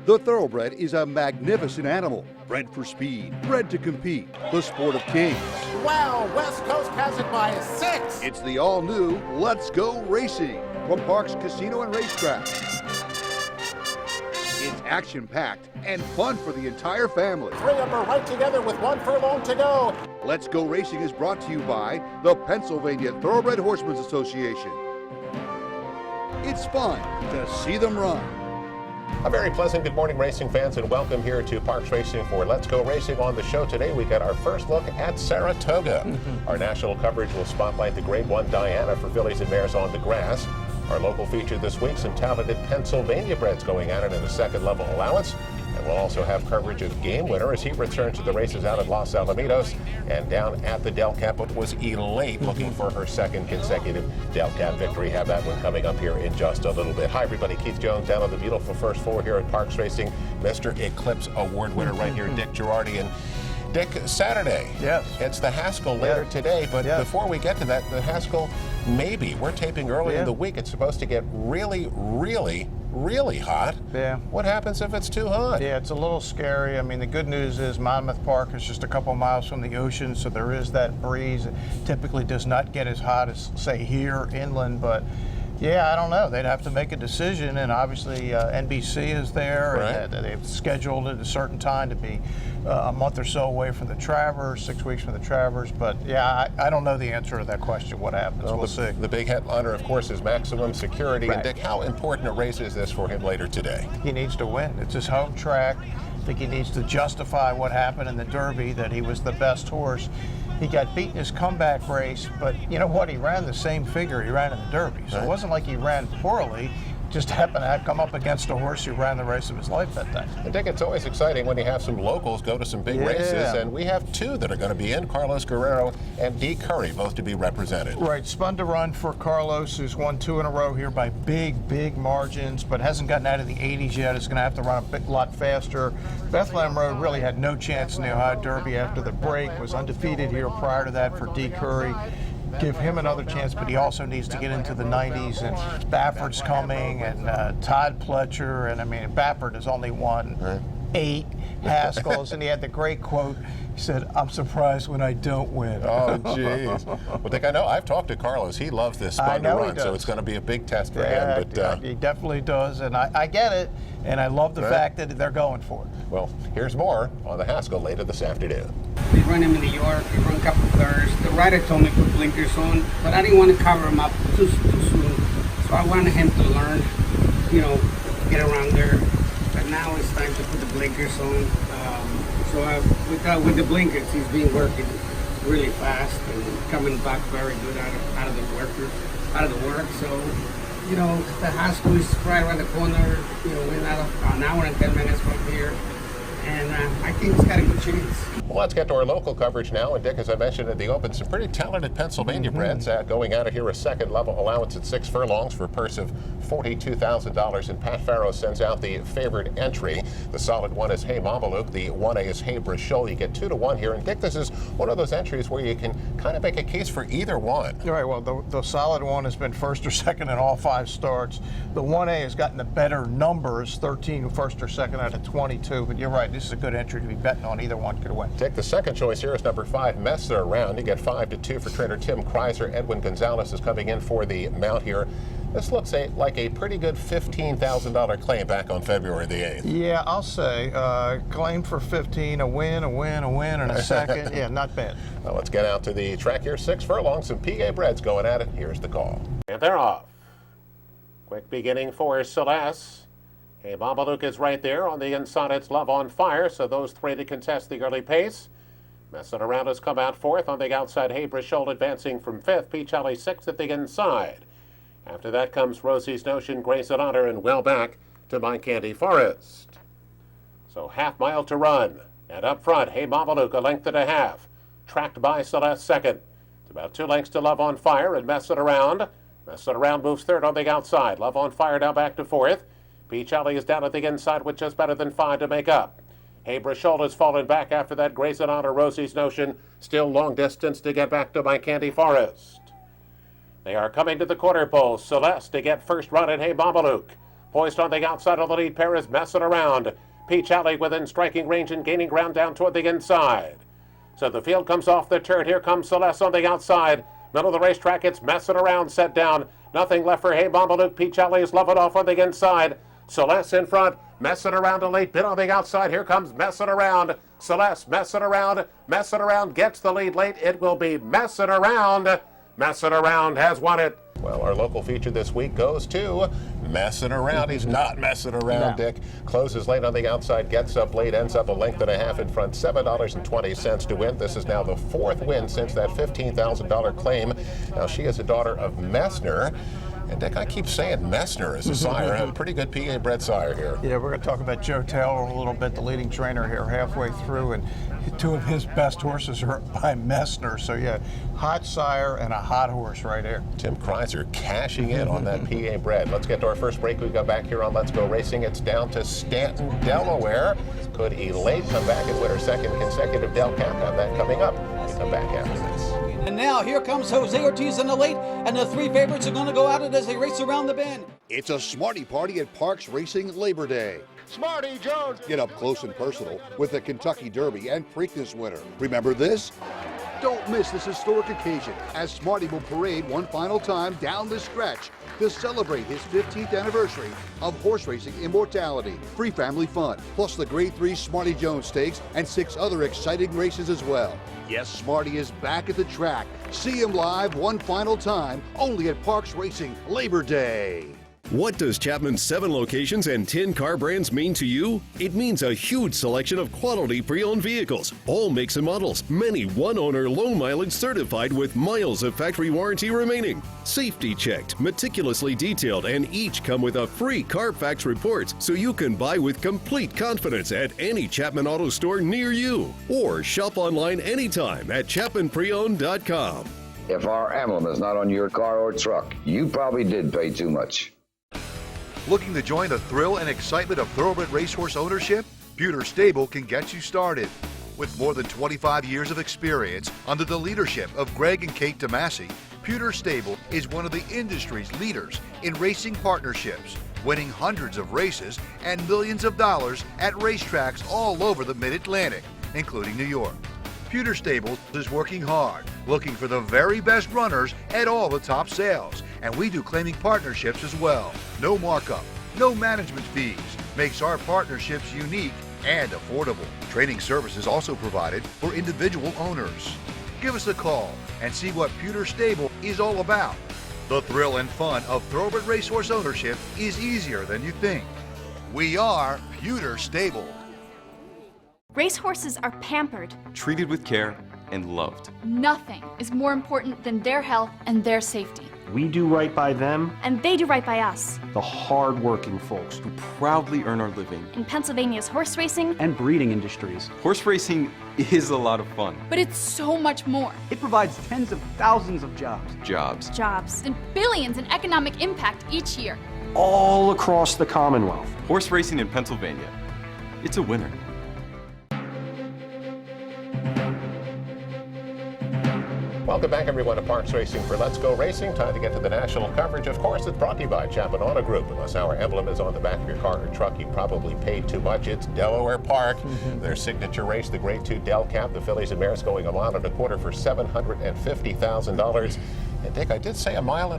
The thoroughbred is a magnificent animal, bred for speed, bred to compete, the sport of kings. Wow, West Coast has it by 6. It's the all-new Let's Go Racing from Parks Casino and Racetrack. It's action-packed and fun for the entire family. 3 of them are right together with 1 furlong to go. Let's Go Racing is brought to you by the Pennsylvania Thoroughbred Horsemen's Association. It's fun to see them run. A very pleasant good morning, racing fans, and welcome here to Parks Racing for Let's Go Racing. On the show today, we got our first look at Saratoga. Our national coverage will spotlight the Grade 1 Diana for fillies and mares on the grass. Our local feature this week, some talented Pennsylvania breds going at it in the second level allowance. And we'll also have coverage of Game Winner as he returns to the races out at Los Alamitos and down at the Del Cap, but was elate looking for her second consecutive Del Cap victory. Have that one coming up here in just a little bit. Hi everybody, Keith Jones down on the beautiful first floor here at Parks Racing. Mr. Eclipse Award winner right here, Dick Girardi. And Dick, Saturday. Yes. It's the Haskell later today, but before we get to that, the Haskell, maybe. We're taping early in the week. It's supposed to get really, really, really hot. Yeah. What happens if it's too hot? Yeah, it's a little scary. I mean, the good news is Monmouth Park is just a couple miles from the ocean, so there is that breeze. It typically does not get as hot as, say, here inland, but yeah, I don't know. They'd have to make a decision, and obviously NBC is there, and they've scheduled it at a certain time to be a month or so away from the Travers, 6 weeks from the Travers. But yeah, I don't know the answer to that question. What happens? Well, we'll see. The big headliner, of course, is maximum security. And Dick, how important a race is this for him later today? He needs to win. It's his home track. I think he needs to justify what happened in the Derby, that he was the best horse. He got beat in his comeback race, but you know what? He ran the same figure he ran in the Derby. So it wasn't like he ran poorly. Just happened to come up against a horse who ran the race of his life that day. I think it's always exciting when you have some locals go to some big races, and we have 2 that are going to be in, Carlos Guerrero and Dee Curry, both to be represented. Right, spun to run for Carlos, who's won 2 in a row here by big margins, but hasn't gotten out of the 80s yet. Is going to have to run a lot faster. Bethlehem Road really had no chance in the Ohio Derby after the break, was undefeated here prior to that for Dee Curry. Give him another chance, but he also needs to get into the 90s, and Bafford's coming, and Todd Pletcher, and I mean, Bafford has only won 8 Haskells, and he had the great quote. He said, "I'm surprised when I don't win." Oh, jeez. Well, Dick, I know I've talked to Carlos. He loves this spun to run, so it's going to be a big test for him. But he definitely does, and I get it, and I love the fact that they're going for it. Well, here's more on the Haskell later this afternoon. We run him in New York. We run a couple cars. The rider told me to put blinkers on, but I didn't want to cover him up too soon, so I wanted him to learn, you know, get around there. But now it's time to put the blinkers on. With the blinkers, he's been working really fast and coming back very good out of the work. So, you know, the Haskell is right around the corner. You know, we're not an hour and 10 minutes from here, and I think he's got a good chance. Well, let's get to our local coverage now. And Dick, as I mentioned at the open, some pretty talented Pennsylvania breds going out of here. A second level allowance at 6 furlongs for a purse of $42,000. And Pat Farrow sends out the favored entry. The solid one is Hey Mamaluk. The 1A is Hey Brachol. You get 2 to 1 here. And Dick, this is one of those entries where you can kind of make a case for either one. All right, well, the solid one has been first or second in all 5 starts. The 1A has gotten the better numbers, 13 first or second out of 22. But you're right, this is a good entry to be betting on. Either one could win. Take the second choice here is number 5, Messer Around. You get 5 to 2 for trainer Tim Kreiser. Edwin Gonzalez is coming in for the mount here. This looks like a pretty good $15,000 claim back on February the 8th. Yeah, I'll say claim for 15, a win, and a second. Yeah, not bad. Well, let's get out to the track here. 6 furlongs, some PA breds going at it. Here's the call. And they're off. Quick beginning for Celeste. Hey, Babaluke is right there. On the inside, it's Love on Fire, so those 3 to contest the early pace. Messing Around has come out 4th. On the outside, Hey Brachol advancing from 5th. Peach Alley 6th at the inside. After that comes Rosie's Notion, Grace and Honor, and well back to My Candy Forest. So half mile to run. And up front, Hey Babaluke, a length and a half. Tracked by Celeste 2nd. It's about 2 lengths to Love on Fire and Messing Around. Messing Around moves 3rd on the outside. Love on Fire now back to 4th. Peach Alley is down at the inside with just better than 5 to make up. Hey Brachol has fallen back after that. Grace and Honor, Rosie's Notion. Still long distance to get back to My Candy Forest. They are coming to the quarter pole. Celeste to get first run at Hey Babaluke. Hoist on the outside of the lead pair is messing around. Peach Alley within striking range and gaining ground down toward the inside. So the field comes off the turn. Here comes Celeste on the outside. Middle of the racetrack, it's messing around, set down. Nothing left for Hey Mama Luke. Peach Alley is loving off on the inside. Celeste in front, messing around a late bit on the outside. Here comes messing around. Celeste messing around, gets the lead late. It will be messing around. Messing around has won it. Well, our local feature this week goes to Messing Around. He's not messing around, Dick. Closes late on the outside, gets up late, ends up a length and a half in front, $7.20 to win. This is now the fourth win since that $15,000 claim. Now, she is a daughter of Messner. And Dick, I keep saying Messner is a sire, a pretty good PA bred sire here. Yeah, we're going to talk about Joe Taylor a little bit, the leading trainer here halfway through, and two of his best horses are by Messner. So yeah, hot sire and a hot horse right here. Tim Kreiser cashing in on that PA bred. Let's get to our first break. We go back here on Let's Go Racing. It's down to Stanton, Delaware. Could Elate come back and win her second consecutive Del Cap? Have that coming up. We come back after this. And now here comes Jose Ortiz in the late, and the three favorites are going to go at it as they race around the bend. It's a Smarty party at Parks Racing Labor Day. Smarty Jones! Get up close and personal with the Kentucky Derby and Preakness winner. Remember this? Don't miss this historic occasion as Smarty will parade one final time down the stretch to celebrate his 15th anniversary of horse racing immortality. Free family fun, plus the Grade 3 Smarty Jones Stakes and 6 other exciting races as well. Yes, Smarty is back at the track. See him live one final time, only at Parks Racing Labor Day. What does Chapman's 7 locations and 10 car brands mean to you? It means a huge selection of quality pre-owned vehicles, all makes and models, many one-owner low mileage certified with miles of factory warranty remaining. Safety checked, meticulously detailed, and each come with a free Carfax report so you can buy with complete confidence at any Chapman Auto store near you. Or shop online anytime at ChapmanPreowned.com. If our emblem is not on your car or truck, you probably did pay too much. Looking to join the thrill and excitement of thoroughbred racehorse ownership? Pewter Stable can get you started. With more than 25 years of experience under the leadership of Greg and Kate DeMasi, Pewter Stable is one of the industry's leaders in racing partnerships, winning hundreds of races and millions of dollars at racetracks all over the Mid-Atlantic, including New York. Pewter Stable is working hard, looking for the very best runners at all the top sales, and we do claiming partnerships as well. No markup, no management fees, makes our partnerships unique and affordable. Training services also provided for individual owners. Give us a call and see what Pewter Stable is all about. The thrill and fun of thoroughbred racehorse ownership is easier than you think. We are Pewter Stable. Racehorses are pampered. Treated with care and loved. Nothing is more important than their health and their safety. We do right by them, and they do right by us. the hard-working folks Who proudly earn our living. In Pennsylvania's horse racing, and breeding industries. Horse racing is a lot of fun. but it's so much more. It provides tens of thousands of jobs, Jobs and billions in economic impact each year. all across the Commonwealth. Horse racing in Pennsylvania. It's a winner. Welcome back, everyone, to Parks Racing for Let's Go Racing. Time to get to the national coverage. Of course, it's brought to you by Chapman Auto Group. Unless our emblem is on the back of your car or truck, you probably paid too much. It's Delaware Park. Their signature race, the Grade 2 Del Cap, the fillies and mares going 1.25 miles for $750,000. And Dick, I did say 1.25 miles.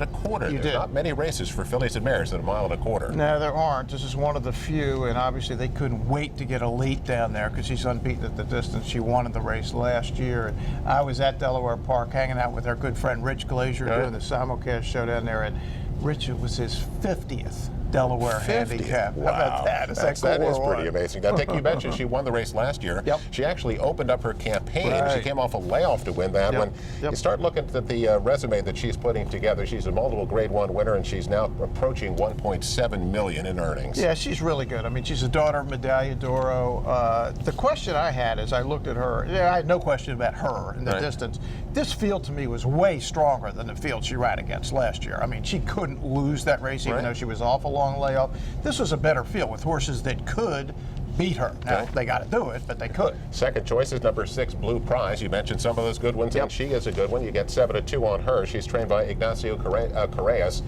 You There's did. not many races for fillies and mares at 1.25 miles. No, there aren't. This is one of the few, and obviously they couldn't wait to get Elite down there because she's unbeaten at the distance. She won in the race last year. And I was at Delaware Park hanging out with our good friend Rich Glazier doing the simulcast show down there, and Rich, it was his 50th Delaware handicap. Wow. How about that? Is That cool is or pretty what? amazing. Now, Dick, you mentioned she won the race last year. Yep. She actually opened up her campaign. She Right. came off a layoff to win that Yep. one. Yep. You start looking at the resume that she's putting together. She's a multiple Grade 1 winner, and she's now approaching $1.7 million in earnings. Yeah, she's really good. I mean, she's a daughter of Medaglia d'Oro. The question I had as I looked at her, I had no question about her in the Right. distance. This field to me was way stronger than the field she ran against last year. I mean, she couldn't lose that race even Right. though she was off a long layoff. This was a better field with horses that could beat her. Now, they got to do it, but they could. Second choice is number 6, Blue Prize. You mentioned some of those good ones, and she is a good one. You get 7-2 on her. She's trained by Ignacio Correas.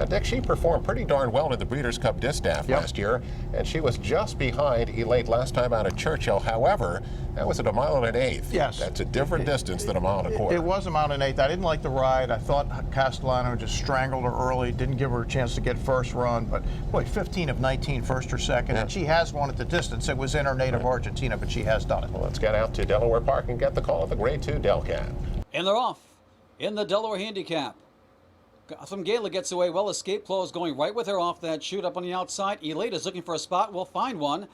Dick, she performed pretty darn well in the Breeders' Cup Distaff last year, and she was just behind Elate last time out at Churchill. However, that was at 1 1/8 miles. Yes. That's a different distance than 1 1/4 miles. It was 1 1/8 miles. I didn't like the ride. I thought Castellano just strangled her early, didn't give her a chance to get first run, but boy, 15 of 19, first or second, and she has won at the distance. It was in her native Argentina, but she has done it. Well, let's get out to Delaware Park and get the call of the Grade 2 Delcat. And they're off in the Delaware Handicap. Gotham Gala gets away well. Escape Clause going right with her off that chute up on the outside. Elate is looking for a spot. Will find one.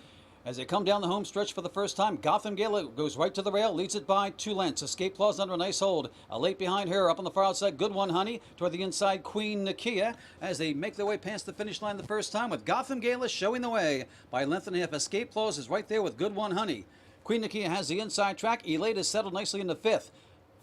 As they come down the home stretch for the first time, Gotham Gala goes right to the rail, leads it by 2 lengths. Escape Clause under a nice hold. Elate behind her, up on the far outside. Good One Honey toward the inside. Queen Nakia as they make their way past the finish line the first time, with Gotham Gala showing the way by a length and a half. Escape Clause is right there with Good One Honey. Queen Nakia has the inside track. Elate is settled nicely in the 5th.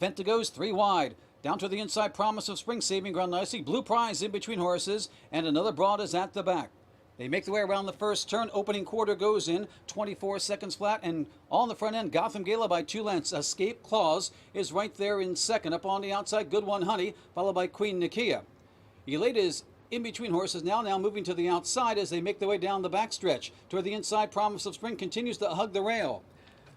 Fenta goes 3 wide. Down to the inside, Promise of Spring saving ground nicely. Blue Prize in between horses, and another broad is at the back. They make their way around the first turn. Opening quarter goes in 24 seconds flat, and on the front end, Gotham Gala by 2 lengths. Escape Clause is right there in second. Up on the outside, Good One Honey, followed by Queen Nakia. Elate is in between horses now moving to the outside as they make their way down the backstretch. Toward the inside, Promise of Spring continues to hug the rail.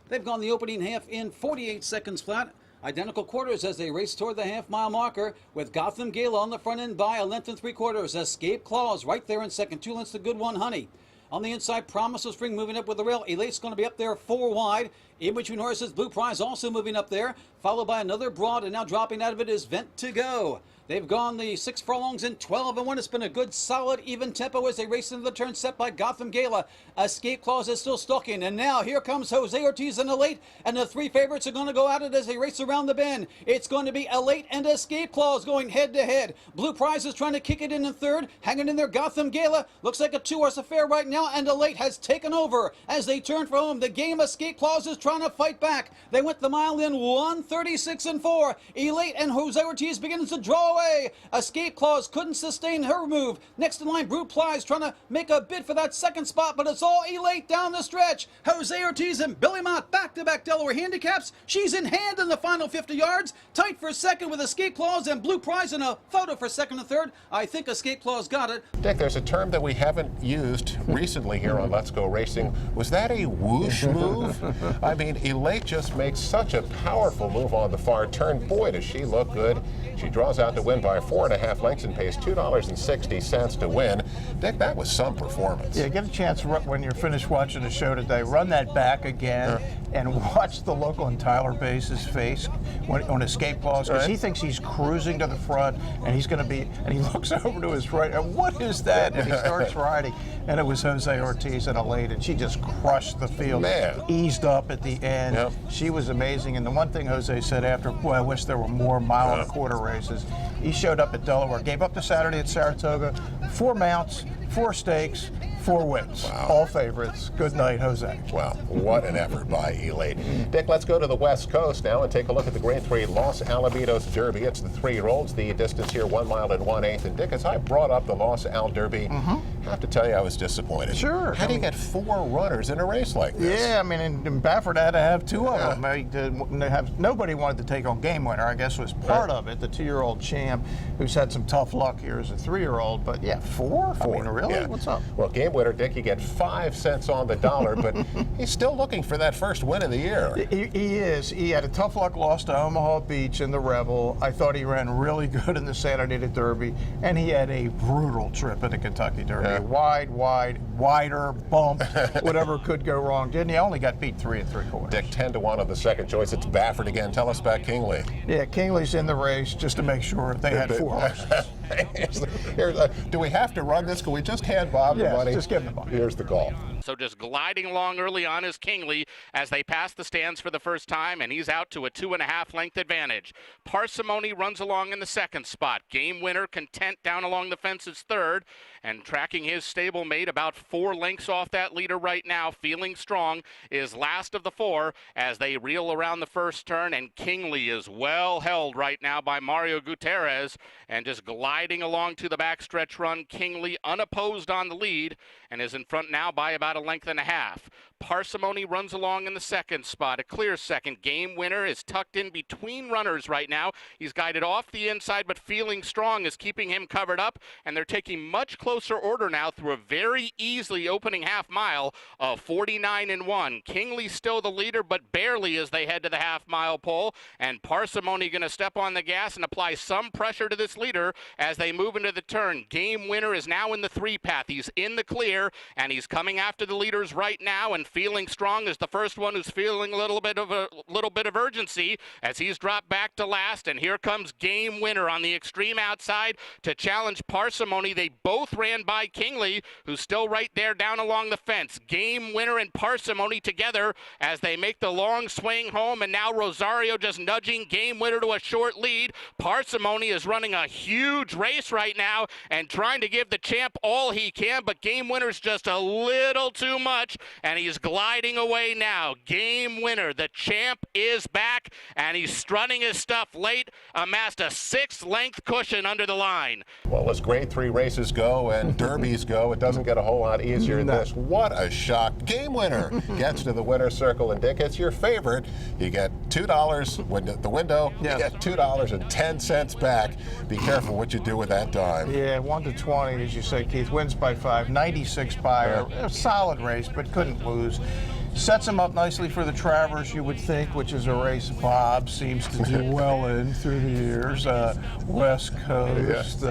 They've gone the opening half in 48 seconds flat. Identical quarters as they race toward the half-mile marker, with Gotham Gala on the front end by 1 3/4. Escape Clause right there in second. 2 lengths to Good One Honey. On the inside, Promise of Spring moving up with the rail. Elate's going to be up there 4 wide. In between horses, Blue Prize also moving up there, followed by another broad, and now dropping out of it is Vent to Go. They've gone the 6 furlongs in 12-1. It's been a good, solid, even tempo as they race into the turn set by Gotham Gala. Escape Clause is still stalking, and now here comes Jose Ortiz and Elate, and the 3 favorites are going to go at it as they race around the bend. It's going to be Elate and Escape Clause going head-to-head. Blue Prize is trying to kick it in third, hanging in there. Gotham Gala looks like a 2-horse affair right now, and Elate has taken over as they turn for home. The game Escape Clause is trying to fight back. They went the mile in 1:36.4. Elate and Jose Ortiz begins to draw away. Escape Clause couldn't sustain her move. Next in line, Blue Prize trying to make a bid for that second spot, but it's all Elate down the stretch. Jose Ortiz and Billy Mott back-to-back Delaware handicaps. She's in hand in the final 50 yards. Tight for second with Escape Clause and Blue Prize in a photo for second and third. I think Escape Clause got it. Dick, there's a term that we haven't used recently here on Let's Go Racing. Was that a whoosh move? I mean, Elate just makes such a powerful move on the far turn. Boy, does she look good. She draws out to win by 4.5 lengths and pays $2.60 to win. Dick, that was some performance. Yeah, get a chance when you're finished watching the show today, run that back again and watch the local in Tyler Base's face on Escape Clause, because he thinks he's cruising to the front, and he's going to be, and he looks over to his right, and what is that? And he starts riding, and it was Jose Ortiz and Elate, and she just crushed the field. Man. Eased up at the end. She was amazing, and the one thing Jose said after, boy, I wish there were more mile-and-a-quarter races. He showed up at Delaware, gave up the Saturday at Saratoga, 4 mounts, 4 stakes, 4 wins. Wow. All favorites. Good night, Jose. Wow, what an effort by Elate. Dick, let's go to the West Coast now and take a look at the Grade 3 Los Alamitos Derby. It's the 3-year-olds. The distance here, 1 mile and 1/8. And Dick, as I brought up the Los Al Derby, I have to tell you I was disappointed. Sure. How do you get 4 runners in a race like this? Yeah, I mean, and Baffert had to have 2 of them. Nobody wanted to take on Game Winner, I guess, was part of it. The 2-year-old champ, who's had some tough luck here as a 3-year-old. But yeah, 4? I mean, really? Yeah. What's up? Well, Game Winner, Dick, you get 5 cents on the dollar, but he's still looking for that first win of the year. He is. He had a tough luck loss to Omaha Beach in the Rebel. I thought he ran really good in the Santa Anita Derby, and he had a brutal trip at the Kentucky Derby. Wider, bumped, whatever could go wrong. Didn't he? Only got beat 3 3/4. Dick, 10-1 on the second choice. It's Baffert again. Tell us about Kingley. Yeah, Kingley's in the race just to make sure they had 4 horses. Do we have to run this? Can we just hand Bob the money? Just give him the money. Here's the call. So just gliding along early on is Kingley as they pass the stands for the first time, and he's out to a 2.5 length advantage. Parsimony runs along in the second spot. Game Winner Content down along the fence is third, and tracking his stablemate about 4 lengths off that leader right now, Feeling Strong, is last of the 4 as they reel around the first turn, and Kingley is well held right now by Mario Gutierrez, and just gliding along to the backstretch run. Kingley unopposed on the lead and is in front now by about 1.5 lengths. Parsimony runs along in the second spot. A clear second. Game Winner is tucked in between runners right now. He's guided off the inside, but Feeling Strong is keeping him covered up, and they're taking much closer order now through a very easily opening half mile of 49-1. Kingley still the leader, but barely as they head to the half-mile pole, and Parsimony going to step on the gas and apply some pressure to this leader as they move into the turn. Game Winner is now in the three path. He's in the clear, and he's coming after the leaders right now, and Feeling Strong is the first one who's feeling a little bit of urgency as he's dropped back to last, and here comes Game Winner on the extreme outside to challenge Parsimony. They both ran by Kingley, who's still right there down along the fence. Game Winner and Parsimony together as they make the long swing home, and now Rosario just nudging Game Winner to a short lead. Parsimony is running a huge race right now and trying to give the champ all he can, but Game Winner's just a little too much, and he's gliding away now. Game Winner, the champ, is back, and he's strutting his stuff late, amassed a 6-length cushion under the line. Well, as Grade 3 races go and derbies go, it doesn't get a whole lot easier than this. What a shock. Game Winner gets to the winner's circle, and Dick, it's your favorite. You get $2 when at the window, yes. You get $2.10 back. Be careful what you do with that dime. Yeah, 1 to 20, as you say, Keith, wins by 5, 96 buyer, a solid race, but couldn't lose. Sets him up nicely for the Travers, you would think, which is a race Bob seems to do well in through the years. West Coast,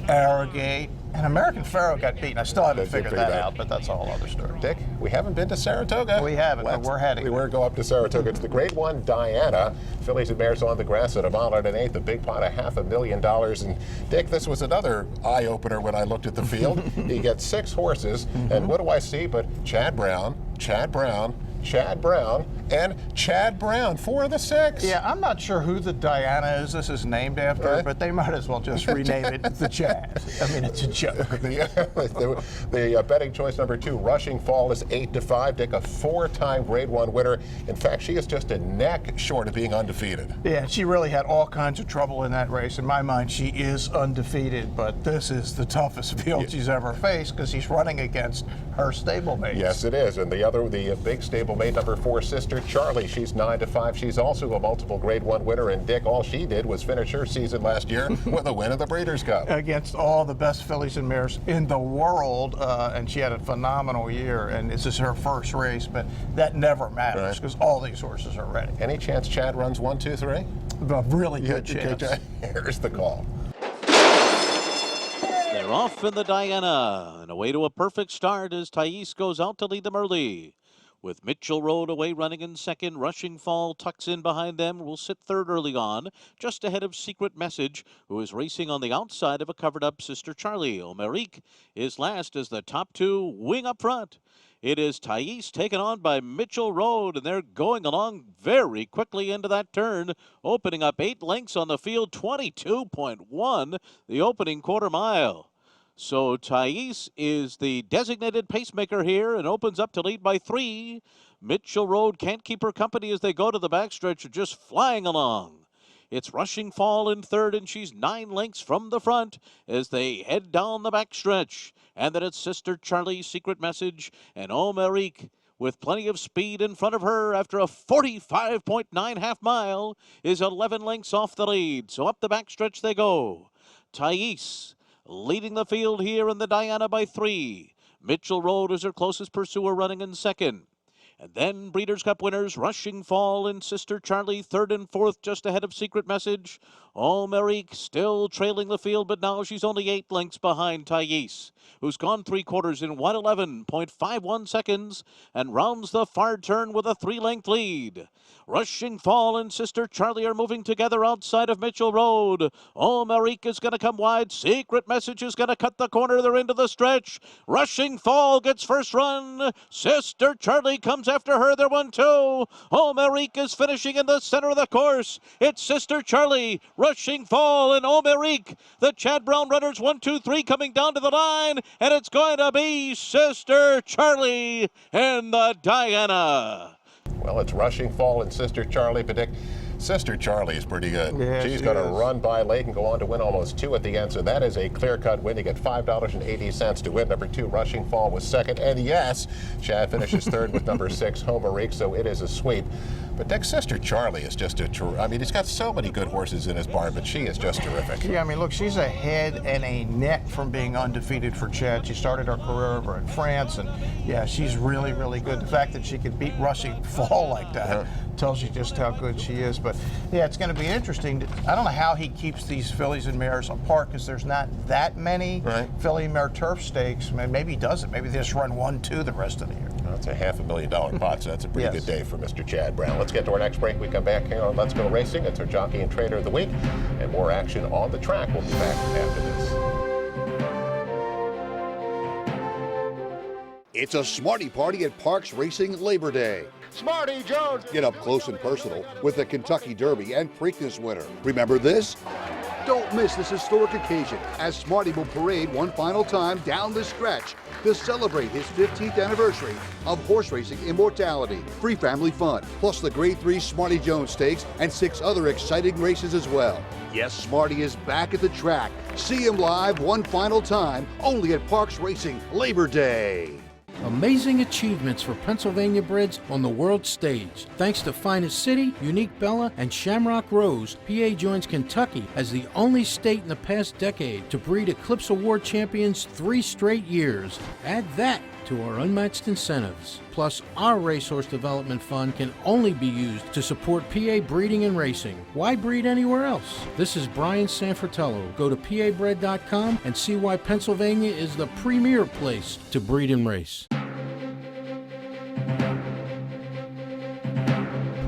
Arrogate, and American Pharaoh got beaten. I still haven't figured that out, but that's a whole other story. Dick, we haven't been to Saratoga. We haven't, but we're heading. We were go up to Saratoga. It's the Grade 1 Diana. Fillies and mares on the grass at $1.08. A big pot of $500,000. And Dick, this was another eye-opener when I looked at the field. You get 6 horses, and what do I see but Chad Brown, Chad Brown, Chad Brown, and Chad Brown, 4 of the 6. Yeah, I'm not sure who the Diana is this is named after, but they might as well just rename it the Chad. I mean, it's a joke. The betting choice number 2, Rushing Fall, is 8 to 5. Dick, a 4-time Grade 1 winner. In fact, she is just a neck short of being undefeated. Yeah, she really had all kinds of trouble in that race. In my mind, she is undefeated, but this is the toughest field she's ever faced because she's running against her stablemates. Yes, it is. And the big stablemate number 4, Sister Charlie, she's 9 to 5. She's also a multiple Grade 1 winner. And Dick, all she did was finish her season last year with a win of the Breeders' Cup. Against all the best fillies and mares in the world, and she had a phenomenal year. And this is her first race, but that never matters because all these horses are ready. Any chance Chad runs 1, 2, 3? A really good chance. Here's the call. They're off in the Diana, and away to a perfect start as Thais goes out to lead them early. With Mitchell Road away running in second, Rushing Fall tucks in behind them, will sit third early on, just ahead of Secret Message, who is racing on the outside of a covered-up Sister Charlie. Omerique is last as the top 2 wing up front. It is Thais taken on by Mitchell Road, and they're going along very quickly into that turn, opening up 8 lengths on the field, 22.1 the opening quarter mile. So Thais is the designated pacemaker here and opens up to lead by 3. Mitchell Road can't keep her company as they go to the backstretch, just flying along. It's Rushing Fall in third, and she's 9 lengths from the front as they head down the backstretch. And then it's Sister Charlie, Secret Message, and Omerique with plenty of speed in front of her after a 45.9 half mile is 11 lengths off the lead. So up the backstretch they go. Thais leading the field here in the Diana by 3. Mitchell Road is her closest pursuer running in second. And then Breeders' Cup winners, Rushing Fall and Sister Charlie, third and fourth, just ahead of Secret Message. Omerique still trailing the field, but now she's only 8 lengths behind Thais, who's gone 3/4 in 1:11.51 seconds and rounds the far turn with a 3-length lead. Rushing Fall and Sister Charlie are moving together outside of Mitchell Road. Omerique is going to come wide. Secret Message is going to cut the corner. They're into the stretch. Rushing Fall gets first run. Sister Charlie comes after her. They're 1-2. Omerique is finishing in the center of the course. It's Sister Charlie, Rushing Fall, and Omerique. The Chad Brown runners 1, 2, 3 coming down to the line, and it's going to be Sister Charlie and the Diana. Well, it's Rushing Fall and Sister Charlie, but Dick, Sister Charlie is pretty good. Yeah, She's she going to is. run by late and go on to win almost 2 at the end. So that is a clear-cut win. You get $5.80 to win. Number 2, Rushing Fall was second. And yes, Chad finishes third with number 6, Homerique. So it is a sweep. But Dick's Sister Charlie is just I mean, he's got so many good horses in his barn, but she is just terrific. Yeah, I mean, look, she's a head and a neck from being undefeated for Chad. She started her career over in France, and yeah, she's really, really good. The fact that she could beat Rushing Fall like that tells you just how good she is. But yeah, it's going to be interesting. I don't know how he keeps these fillies and mares apart, because there's not that many filly mare turf stakes. Maybe he doesn't. Maybe they just run 1, 2 the rest of the year. That's a $500,000 pot, so that's a pretty good day for Mr. Chad Brown. Let's get to our next break. We come back here on Let's Go Racing. It's our Jockey and Trader of the Week, and more action on the track. We'll be back after this. It's a Smarty party at Parks Racing Labor Day. Smarty Jones! Get up close and personal with the Kentucky Derby and Preakness winner. Remember this? Don't miss this historic occasion as Smarty will parade one final time down the stretch to celebrate his 15th anniversary of horse racing immortality. Free family fun, plus the Grade 3 Smarty Jones Stakes and 6 other exciting races as well. Yes, Smarty is back at the track. See him live one final time, only at Parks Racing Labor Day. Amazing achievements for Pennsylvania breds on the world stage. Thanks to Finest City, Unique Bella, and Shamrock Rose, PA joins Kentucky as the only state in the past decade to breed Eclipse Award champions 3 straight years. Add that to our unmatched incentives. Plus, our Racehorse Development Fund can only be used to support PA breeding and racing. Why breed anywhere else? This is Brian Sanfratello. Go to pabred.com and see why Pennsylvania is the premier place to breed and race.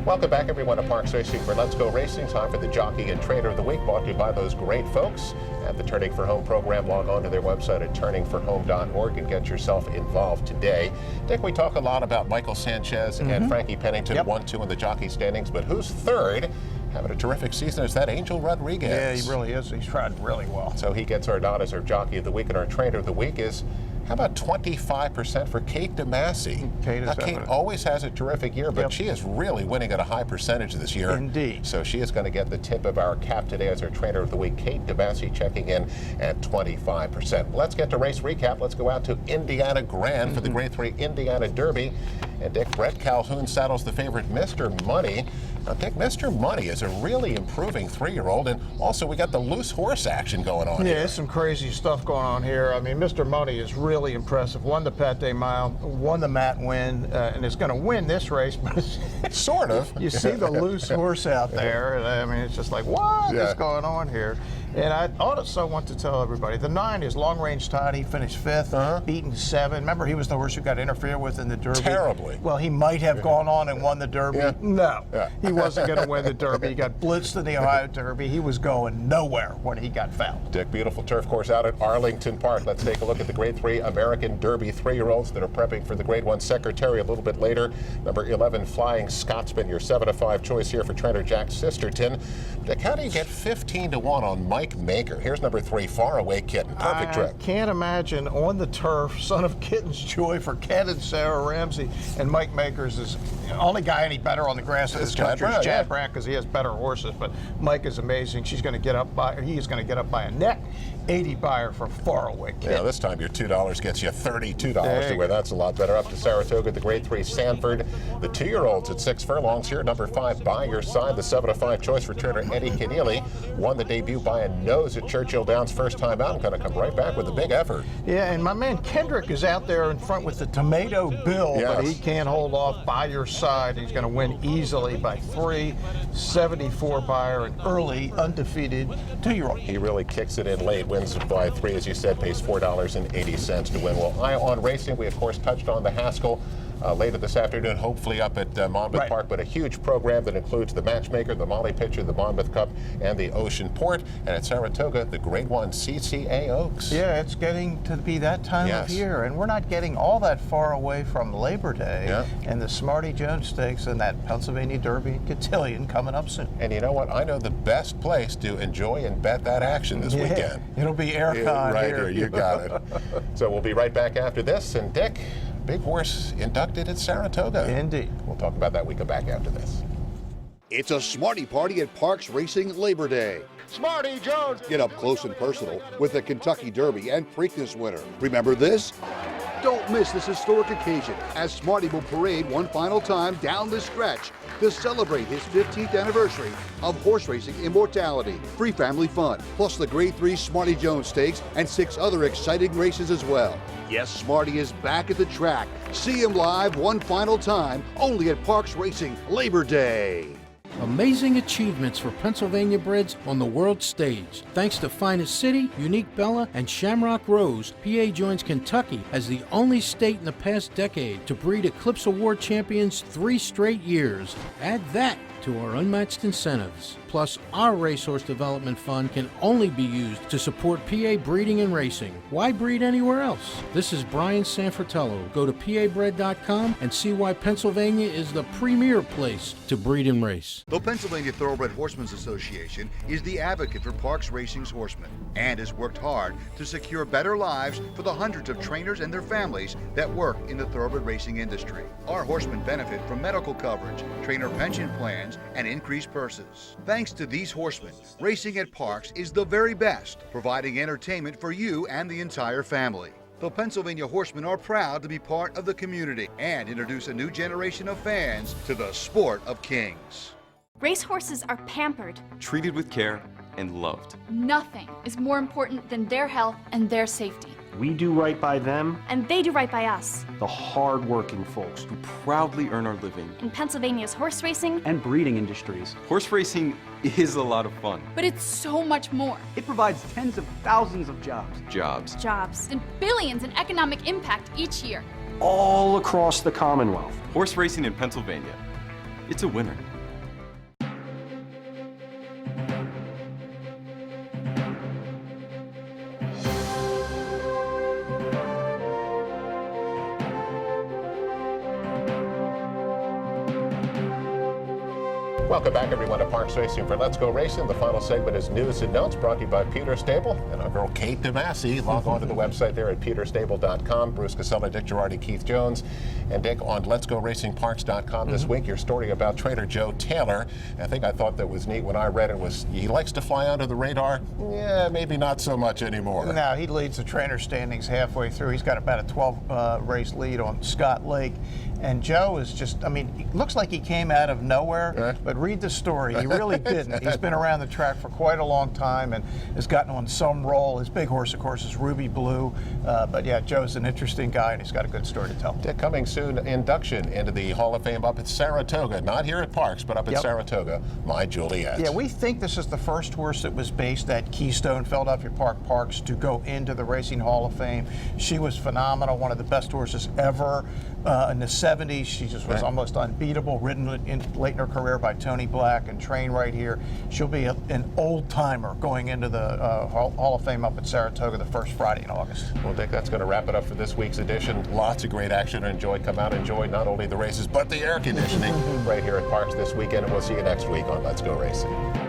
Welcome back, everyone, to Parks Racing for Let's Go Racing. Time for the Jockey and Trader of the Week, brought to you by those great folks at the Turning for Home program. Log on to their website at turningforhome.org and get yourself involved today. Dick, we talk a lot about Michael Sanchez and Frankie Pennington, 1-2 in the jockey standings, but who's third? Having a terrific season is that Angel Rodriguez. Yeah, he really is. He's tried really well. So he gets our nod as our Jockey of the Week, and our Trader of the Week is, how about 25% for Kate DeMassey? Kate always has a terrific year, but she is really winning at a high percentage this year. Indeed. So she is going to get the tip of our cap today as our Trainer of the Week. Kate DeMassey checking in at 25%. Let's get to race recap. Let's go out to Indiana Grand for the Grade 3 Indiana Derby. And Dick, Brett Calhoun saddles the favorite Mr. Money. Now, Dick, Mr. Money is a really improving 3-year-old, and also we got the loose horse action going on here. Yeah, there's some crazy stuff going on here. I mean, Mr. Money is really impressive. Won the Pate Mile, won the Matt Win, and is going to win this race. But sort of. You see the loose horse out there, and I mean, it's just like, what is going on here? And I also want to tell everybody, the 9 is Long Range Toddy, finished 5th, beaten 7. Remember, he was the horse who got interfered with in the Derby. Terribly. Well, he might have gone on and won the Derby. No, he wasn't going to win the Derby. He got blitzed in the Ohio Derby. He was going nowhere when he got fouled. Dick, beautiful turf course out at Arlington Park. Let's take a look at the Grade 3 American Derby 3-year-olds that are prepping for the Grade 1 Secretary a little bit later. Number 11, Flying Scotsman, your 7-5 choice here for trainer Jack Sisterton. Dick, how do you get 15-1 on Mike Maker? Here's number 3, Faraway Kitten. Perfect trip. I can't imagine on the turf, Son of Kitten's Joy for Ken and Sarah Ramsey, and Mike Makers is the only guy any better on the grass in this country is Chad Brown, because he has better horses. But Mike is amazing. He's going to get up by a neck. 80 buyer for Faraway Kitten. Yeah, this time your $2 gets you $32 to win. That's a lot better. Up to Saratoga, the Grade 3 Sanford. The 2-year-olds at 6 furlongs here. Number 5, By Your Side. The 7-5 choice for trainer Eddie Keneally. Won the debut by a nose at Churchill Downs first time out. Going to come right back with a big effort. Yeah, and my man Kendrick is out there in front with the Tomato Bill, but he can't hold off By Your Side. He's going to win easily by 3. 74 buyer, an early undefeated 2-year-old. He really kicks it in late. Wins by 3, as you said, pays $4.80 to win. Well, Eye on Racing, we of course touched on the Haskell later this afternoon, hopefully up at Monmouth Park, but a huge program that includes the Matchmaker, the Molly Pitcher, the Monmouth Cup, and the Ocean Port. And at Saratoga, the Grade 1 CCA Oaks. Yeah, it's getting to be that time of year, and we're not getting all that far away from Labor Day and the Smarty Jones Stakes and that Pennsylvania Derby and Cotillion coming up soon. And you know what? I know the best place to enjoy and bet that action this weekend. It'll be Aircon right here. You got it. So we'll be right back after this. And Dick, big horse inducted at Saratoga. Indeed. We'll talk about that when we come back after this. It's a Smarty party at Parks Racing Labor Day. Smarty Jones! Get up close and personal with the Kentucky Derby and Preakness winner. Remember this? Don't miss this historic occasion as Smarty will parade one final time down the stretch to celebrate his 15th anniversary of horse racing immortality. Free family fun, plus the Grade 3 Smarty Jones Stakes and 6 other exciting races as well. Yes, Smarty is back at the track. See him live one final time, only at Parks Racing Labor Day. Amazing achievements for Pennsylvania breds on the world stage. Thanks to Finest City, Unique Bella, and Shamrock Rose, PA joins Kentucky as the only state in the past decade to breed Eclipse Award champions 3 straight years. Add that to our unmatched incentives. Plus, our Racehorse Development Fund can only be used to support PA breeding and racing. Why breed anywhere else? This is Brian Sanfratello. Go to pabred.com and see why Pennsylvania is the premier place to breed and race. The Pennsylvania Thoroughbred Horsemen's Association is the advocate for Parks Racing's horsemen and has worked hard to secure better lives for the hundreds of trainers and their families that work in the thoroughbred racing industry. Our horsemen benefit from medical coverage, trainer pension plans, and increased purses. Thanks to these horsemen, racing at Parks is the very best, providing entertainment for you and the entire family. The Pennsylvania Horsemen are proud to be part of the community and introduce a new generation of fans to the sport of kings. Racehorses are pampered. Treated with care and loved. Nothing is more important than their health and their safety. We do right by them, And they do right by us. the hard-working folks Who proudly earn our living. In Pennsylvania's horse racing, and breeding industries. Horse racing is a lot of fun. but it's so much more. It provides tens of thousands of jobs, Jobs and billions in economic impact each year. all across the Commonwealth. Horse racing in Pennsylvania. It's a winner. Welcome back, everyone, to Parks Racing for Let's Go Racing. The final segment is News and Notes, brought to you by Peter Stable and our girl Kate DeMassey. Log on to the website there at peterstable.com. Bruce Casella, Dick Girardi, Keith Jones, and Dick on letsgoracingparks.com this week. Your story about trainer Joe Taylor. I think I thought that was neat when I read it was he likes to fly under the radar. Yeah, maybe not so much anymore. No, he leads the trainer standings halfway through. He's got about a 12 race lead on Scott Lake. And Joe is just, I mean, it looks like he came out of nowhere, but read the story. He really didn't. He's been around the track for quite a long time and has gotten on some roll. His big horse, of course, is Ruby Blue. But yeah, Joe's an interesting guy and he's got a good story to tell. Dick, coming soon, induction into the Hall of Fame up at Saratoga. Not here at Parks, but up at Saratoga. My Juliet. Yeah, we think this is the first horse that was based at Keystone, Philadelphia Parks to go into the Racing Hall of Fame. She was phenomenal, one of the best horses ever in the 70s. She just was almost unbeatable, ridden late in her career by Tony Black and trained right here. She'll be an old timer going into the Hall of Fame up at Saratoga the first Friday in August. Well, Dick, that's going to wrap it up for this week's edition. Lots of great action to enjoy. Come out and enjoy not only the races, but the air conditioning right here at Parks this weekend. And we'll see you next week on Let's Go Racing.